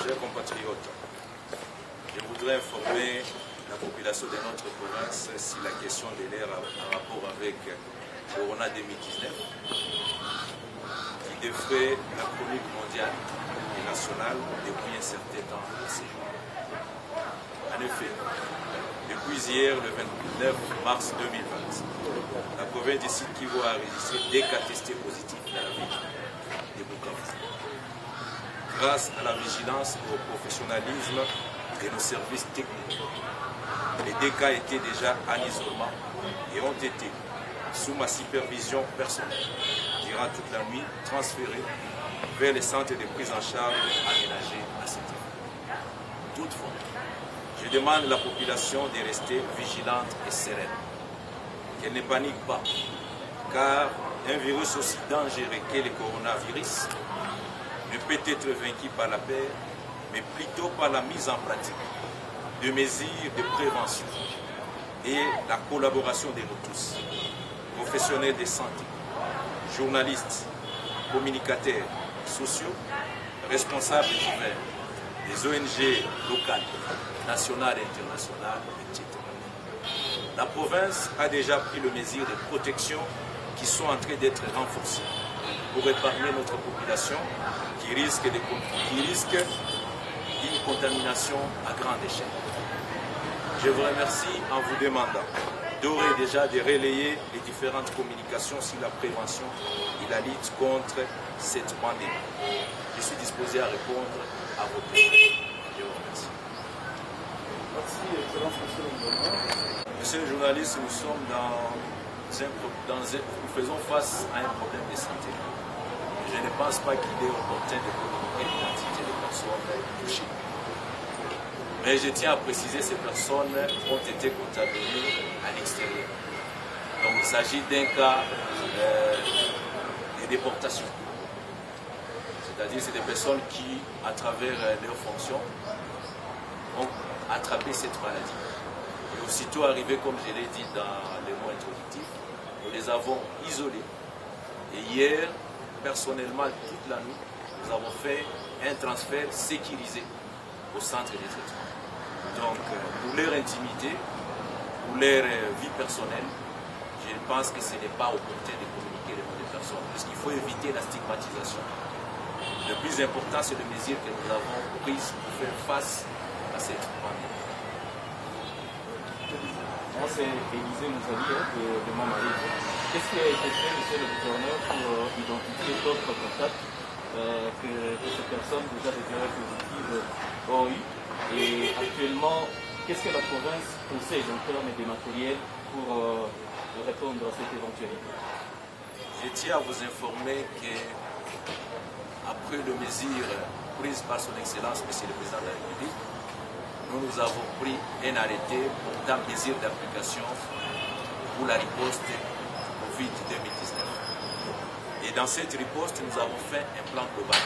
Chers compatriotes, je voudrais informer la population de notre province sur la question de l'air en rapport avec Corona 2019 qui défrait la chronique mondiale et nationale depuis un certain temps de séjour. En effet, depuis hier, le 29 mars 2020, la province du Sud Kivu a enregistré des cas testés positifs dans la ville de Bukavu. Grâce à la vigilance et au professionnalisme de nos services techniques, les deux cas étaient déjà en isolement et ont été, sous ma supervision personnelle, durant toute la nuit, transférés vers les centres de prise en charge aménagés à cet effet. Toutefois, je demande à la population de rester vigilante et sereine, qu'elle ne panique pas, car un virus aussi dangereux que le coronavirus ne peut être vaincu par la paix, mais plutôt par la mise en pratique de mesures de prévention et la collaboration de nous tous, professionnels de santé, journalistes, communicateurs sociaux, responsables divers, des ONG locales, nationales et internationales, etc. La province a déjà pris les mesures de protection qui sont en train d'être renforcées pour épargner notre population qui risque une contamination à grande échelle. Je vous remercie en vous demandant d'ores et déjà de relayer les différentes communications sur la prévention et la lutte contre cette pandémie. Je suis disposé à répondre à vos questions. Je vous remercie. Merci, Excellence, Monsieur le Gouvernement. Monsieur le journaliste, nous faisons face à un problème de santé. Je ne pense pas qu'il est opportun de communiquer l'identité des personnes touchées. Mais je tiens à préciser que ces personnes ont été contaminées à l'extérieur. Donc il s'agit d'un cas de déportation. C'est-à-dire que c'est des personnes qui, à travers leurs fonctions, ont attrapé cette maladie. Et aussitôt arrivé, comme je l'ai dit dans les mots introductifs, nous les avons isolés. Et hier, personnellement, toute la nuit, nous avons fait un transfert sécurisé au centre de traitement. Donc, pour leur intimité, pour leur vie personnelle, je pense que ce n'est pas opportun de communiquer les noms des personnes, parce qu'il faut éviter la stigmatisation. Le plus important, c'est les mesures que nous avons prises pour faire face à cette pandémie. Moi, c'est Élisée Mouzali de Mamari. Qu'est-ce qui a été fait, monsieur le gouverneur, pour identifier d'autres contacts que ces personnes déjà déclarées positives ont eu? Et actuellement, qu'est-ce que la province possède en termes de matériel pour répondre à cette éventualité? Je tiens à vous informer que, après les mesures prises par son Excellence, Monsieur le Président de la République, nous avons pris un arrêté portant mesures d'application pour la riposte Covid-2019. Et dans cette riposte, nous avons fait un plan global.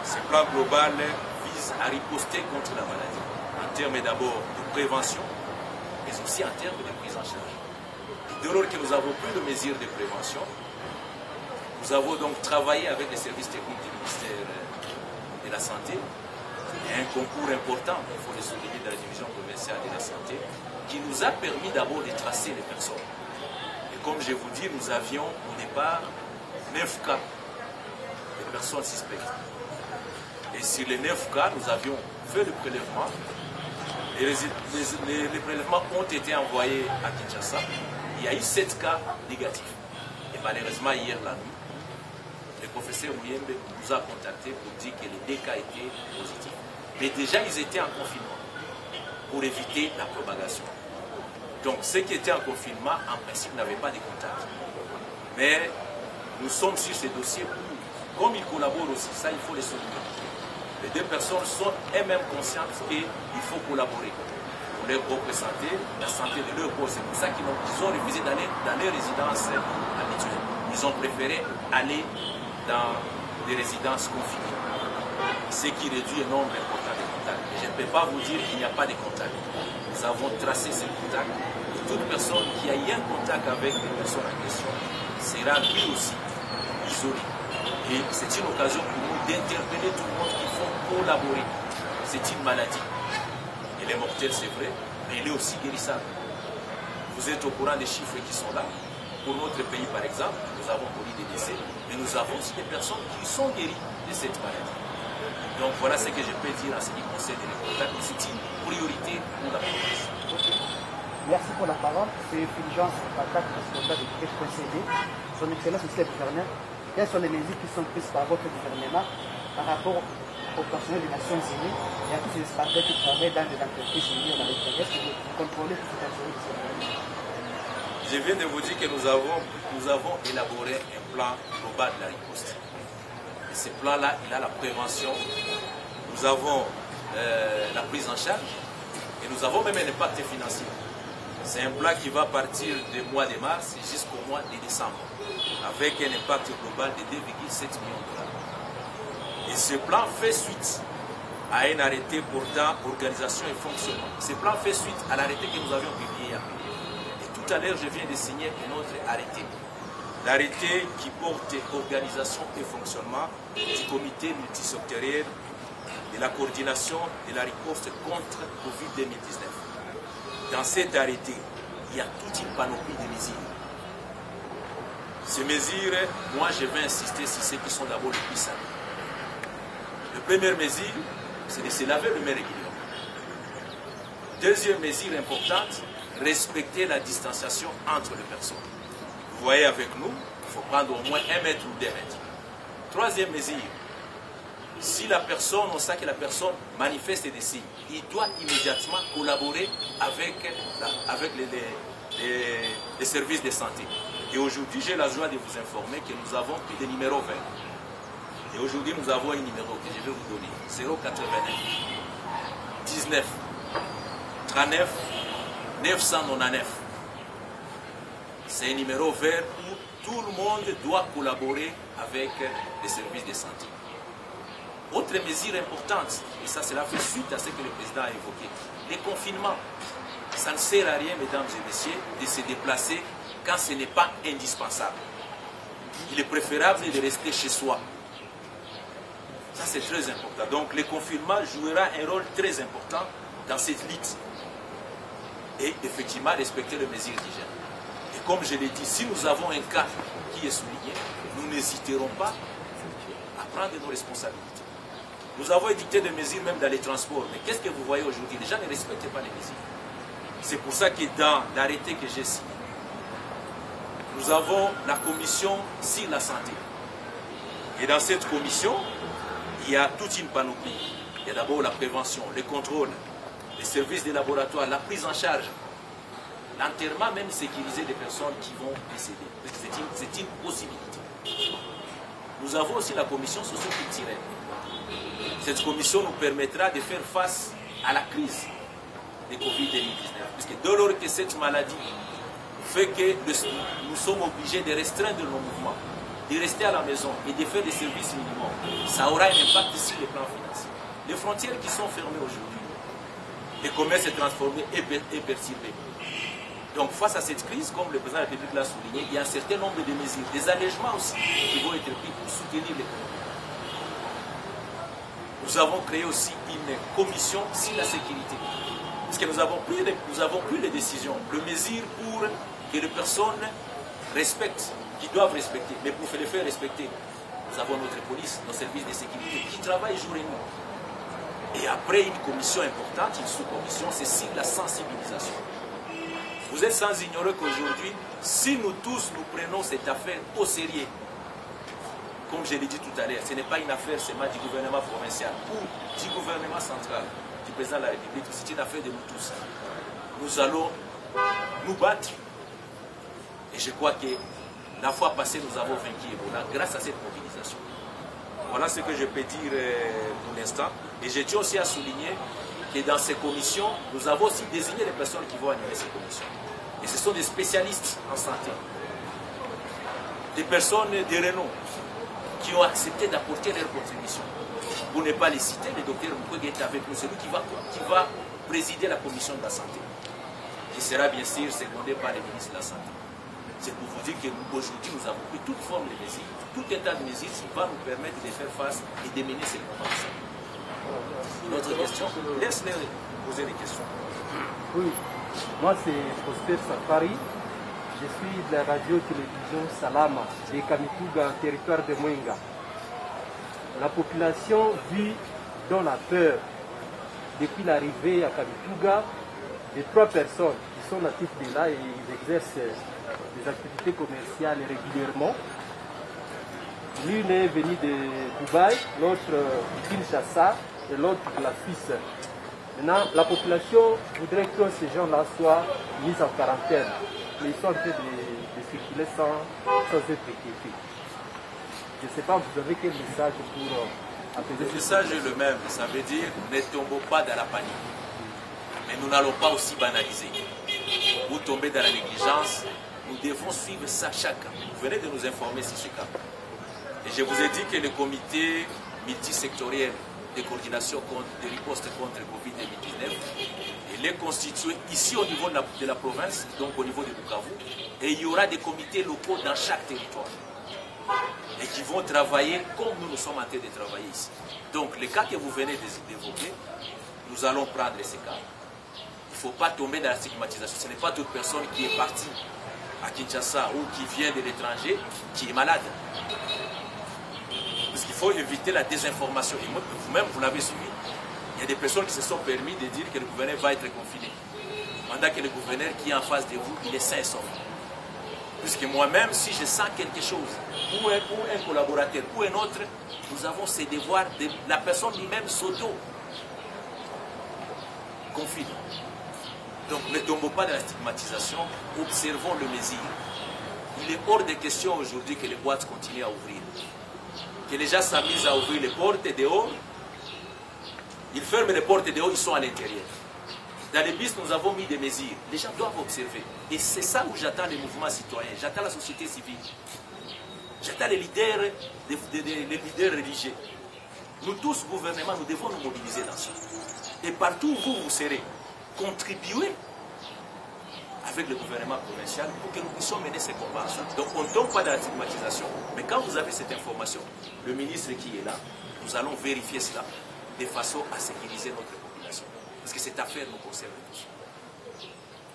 Ce plan global vise à riposter contre la maladie, en termes d'abord de prévention, mais aussi en termes de prise en charge. Et dès lors que nous avons pris de mesures de prévention, nous avons donc travaillé avec les services techniques du ministère de la Santé. Il y a un concours important, il faut le souligner, de la division provinciale de la santé, qui nous a permis d'abord de tracer les personnes. Et comme je vous dis, nous avions au départ 9 cas de personnes suspectes. Et sur les 9 cas, nous avions fait le prélèvement. Les prélèvements ont été envoyés à Kinshasa. Il y a eu 7 cas négatifs. Et malheureusement, hier la nuit, le professeur Mouyembe nous a contactés pour dire que les 2 cas étaient positifs. Mais déjà, ils étaient en confinement pour éviter la propagation. Donc, ceux qui étaient en confinement, en principe, n'avaient pas de contact. Mais nous sommes sur ces dossiers où, comme ils collaborent aussi, ça, il faut les souligner. Les 2 personnes sont elles-mêmes conscientes qu'il faut collaborer pour leur propre santé, la santé de leur corps. C'est pour ça qu'ils ont refusé d'aller dans les résidences habituelles. Ils ont préféré aller dans des résidences confinées, ce qui réduit le nombre important de contacts. Je ne peux pas vous dire qu'il n'y a pas de contacts. Nous avons tracé ces contacts. Et toute personne qui a eu un contact avec les personnes en question sera lui aussi isolée. Et c'est une occasion pour nous d'interpeller tout le monde qu'il faut collaborer. c'est une maladie. Elle est mortelle, c'est vrai, mais elle est aussi guérissable. Vous êtes au courant des chiffres qui sont là. Pour notre pays, par exemple, nous avons connu des décès, mais nous avons aussi des personnes qui sont guéries de cette maladie. Donc voilà ce que je peux dire en ce qui concerne les contacts. C'est une priorité pour la province. Merci pour la parole. C'est Fulgence Patak, responsable du précédé. Son Excellence, Monsieur le Gouverneur, quelles sont les mesures qui sont prises par votre gouvernement par rapport au personnel des Nations Unies et à tous ces expatriés qui travaillent dans des entreprises unies en Amérique? Est-ce que vous contrôlez tous ces personnels qui sont venus? Je viens de vous dire que nous avons élaboré un plan global de la riposte. Et ce plan-là, il a la prévention, nous avons la prise en charge et nous avons même un impact financier. C'est un plan qui va partir du mois de mars jusqu'au mois de décembre, avec un impact global de 2,7 millions de dollars. Et ce plan fait suite à un arrêté portant organisation et fonctionnement. Ce plan fait suite à l'arrêté que nous avions publié hier. Tout à l'heure, je viens de signer un autre arrêté. L'arrêté qui porte organisation et fonctionnement du comité multisectoriel de la coordination de la riposte contre Covid-2019. Dans cet arrêté, il y a toute une panoplie de mesures. Ces mesures, moi je vais insister sur ceux qui sont d'abord les plus simples. La première mesure, c'est de se laver le main régulièrement. Deuxième mesure importante, respecter la distanciation entre les personnes. Vous voyez avec nous, il faut prendre au moins 1 mètre ou 2 mètres. Troisième mesure, si la personne, on sait que la personne manifeste des signes, il doit immédiatement collaborer avec les services de santé. Et aujourd'hui, j'ai la joie de vous informer que nous avons des numéros verts. Et aujourd'hui, nous avons un numéro que je vais vous donner, 089 19 39 999. C'est un numéro vert où tout le monde doit collaborer avec les services de santé. Autre mesure importante, et ça cela fait suite à ce que le président a évoqué, les confinements. Ça ne sert à rien, mesdames et messieurs, de se déplacer quand ce n'est pas indispensable. Il est préférable de rester chez soi. Ça c'est très important. Donc le confinement jouera un rôle très important dans cette lutte. Et effectivement respecter les mesures d'hygiène. Et comme je l'ai dit, si nous avons un cas qui est souligné, nous n'hésiterons pas à prendre nos responsabilités. Nous avons édicté des mesures même dans les transports, mais qu'est-ce que vous voyez aujourd'hui? Les gens ne respectent pas les mesures. C'est pour ça que dans l'arrêté que j'ai signé, nous avons la commission sur la santé. Et dans cette commission, il y a toute une panoplie. Il y a d'abord la prévention, le contrôle, les services des laboratoires, la prise en charge, l'enterrement même sécurisé des personnes qui vont décéder. C'est une possibilité. Nous avons aussi la commission socio-culturelle. Cette commission nous permettra de faire face à la crise de Covid-19. Puisque dès lors que cette maladie fait que nous sommes obligés de restreindre nos mouvements, de rester à la maison et de faire des services minimums, ça aura un impact sur le plan financier. Les frontières qui sont fermées aujourd'hui, le commerce est transformé et perturbé. Donc face à cette crise, comme le président de la République l'a souligné, il y a un certain nombre de mesures, des allègements aussi qui vont être pris pour soutenir l'économie. Nous avons créé aussi une commission sur la sécurité. Parce que nous avons pris les décisions, les mesures pour que les personnes respectent, qui doivent respecter. Mais pour les faire respecter, nous avons notre police, nos services de sécurité qui travaillent jour et nuit. Et après une commission importante, une sous-commission, c'est sur la sensibilisation. Vous êtes sans ignorer qu'aujourd'hui, si nous tous nous prenons cette affaire au sérieux, comme je l'ai dit tout à l'heure, ce n'est pas une affaire seulement du gouvernement provincial ou du gouvernement central, du président de la République, c'est une affaire de nous tous. Nous allons nous battre. Et je crois que la fois passée, nous avons vaincu Ebola grâce à cette mobilisation. Voilà ce que je peux dire pour l'instant. Et je tiens aussi à souligner que dans ces commissions, nous avons aussi désigné les personnes qui vont animer ces commissions. Et ce sont des spécialistes en santé, des personnes de renom qui ont accepté d'apporter leur contribution. Pour ne pas les citer, le docteur Mukwege est avec nous, celui qui va présider la commission de la santé, qui sera bien sûr secondé par le ministre de la Santé. C'est pour vous dire qu'aujourd'hui, nous avons pris toute forme de mesures, tout état de mesures qui va nous permettre de faire face et de mener ces combats. Une autre question? Laisse-les poser des questions. Oui, moi c'est Prosper Safari. Je suis de la radio-télévision Salama, de Kamituga, territoire de Mwenga. La population vit dans la peur depuis l'arrivée à Kamituga de 3 personnes qui sont natifs de là et ils exercent des activités commerciales régulièrement. L'une est venue de Dubaï, l'autre de Kinshasa et l'autre de la Suisse. Maintenant, la population voudrait que ces gens-là soient mis en quarantaine. Mais ils sont en train de circuler sans être inquiétés. Je ne sais pas, vous avez quel message pour apaiser Le message est le même, ça veut dire ne tombons pas dans la panique. Mais nous n'allons pas aussi banaliser. Vous tombez dans la négligence, nous devons suivre ça chacun. Vous venez de nous informer sur ce cas. Et je vous ai dit que le comité multisectoriel de coordination de riposte contre le Covid-19, il est constitué ici au niveau de la province, donc au niveau de Bukavu, et il y aura des comités locaux dans chaque territoire. Et qui vont travailler comme nous sommes en train de travailler ici. Donc les cas que vous venez d'évoquer, nous allons prendre ces cas. Il ne faut pas tomber dans la stigmatisation. Ce n'est pas toute personne qui est partie à Kinshasa ou qui vient de l'étranger qui est malade. Parce qu'il faut éviter la désinformation. Et vous-même, vous l'avez suivi. Il y a des personnes qui se sont permis de dire que le gouverneur va être confiné. Pendant que le gouverneur qui est en face de vous, il est sain et sauf. Puisque moi-même, si je sens quelque chose, ou un collaborateur, ou un autre, nous avons ces devoirs de la personne lui-même s'auto-confine. Donc ne tombons pas dans la stigmatisation, observons le mesure. Il est hors de question aujourd'hui que les boîtes continuent à ouvrir. Que les gens s'amusent à ouvrir les portes dehors. Ils ferment les portes dehors, ils sont à l'intérieur. Dans les bus, nous avons mis des mesures. Les gens doivent observer. Et c'est ça où j'attends les mouvements citoyens. J'attends la société civile. J'attends les leaders, les leaders religieux. Nous tous, gouvernement, nous devons nous mobiliser dans ça. Et partout où vous serez, contribuez avec le gouvernement provincial pour que nous puissions mener ces combats. Donc on ne tombe pas dans la stigmatisation. Mais quand vous avez cette information, le ministre qui est là, nous allons vérifier cela de façon à sécuriser notre population. Parce que cette affaire nous concerne tous.